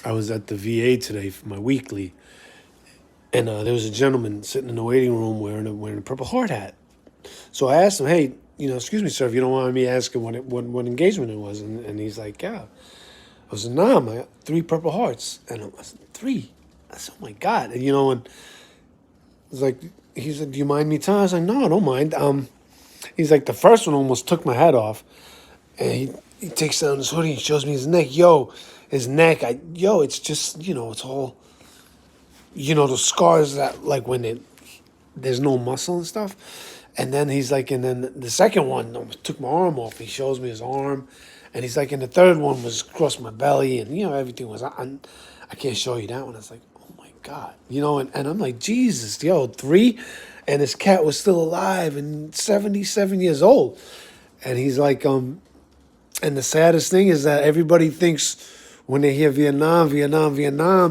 I was at the VA today for my weekly, and there was a gentleman sitting in the waiting room wearing a Purple Heart hat. So I asked him, hey, excuse me, sir, if you don't mind me asking what engagement it was, and he's like, yeah. I was like, nah, I got 3 Purple Hearts, and I said, 3. I said, oh my God, and it's like, he said, do you mind me telling? I was like, no, I don't mind. He's like, the first one almost took my head off, and he takes down his hoodie and shows me his neck. His neck, it's just, it's all, the scars that, like, when there's no muscle and stuff. And then he's like, and then the second one took my arm off. He shows me his arm. And he's like, and the third one was across my belly. And, everything was, I can't show you that one. I was like, oh my God. And I'm like, Jesus, 3? And his cat was still alive and 77 years old. And he's like, and the saddest thing is that everybody thinks when they hear Vietnam,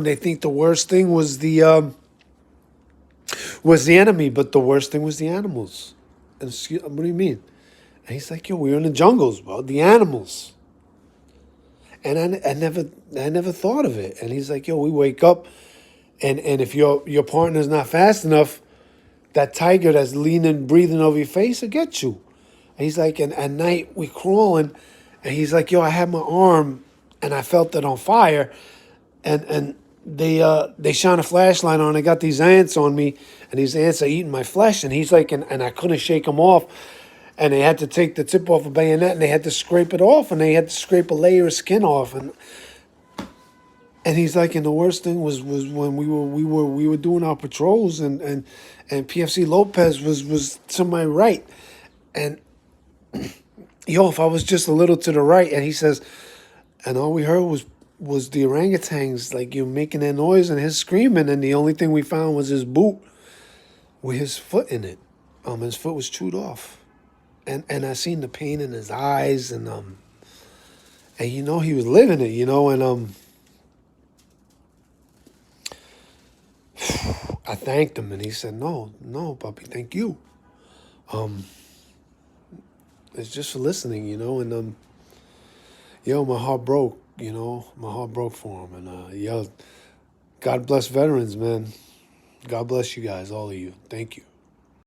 they think the worst thing was the enemy, but the worst thing was the animals. And what do you mean? And he's like, we were in the jungles, bro, the animals. And I never thought of it. And he's like, we wake up, and if your partner's not fast enough, that tiger that's leaning, breathing over your face will get you. And he's like, and at night we crawling, and he's like, I had my arm, and I felt it on fire, and they shine a flashlight on. I got these ants on me, and these ants are eating my flesh. And he's like, and I couldn't shake them off. And they had to take the tip off a bayonet, and they had to scrape it off, and they had to scrape a layer of skin off. And he's like, and the worst thing was when we were doing our patrols, and PFC Lopez was to my right, and if I was just a little to the right, and he says, and all we heard was the orangutans, like, making their noise and his screaming, and the only thing we found was his boot with his foot in it. His foot was chewed off, and I seen the pain in his eyes, and he was living it, and I thanked him, and he said, no, puppy, thank you. It's just for listening, and my heart broke, my heart broke for him, and God bless veterans, man. God bless you guys, all of you. Thank you.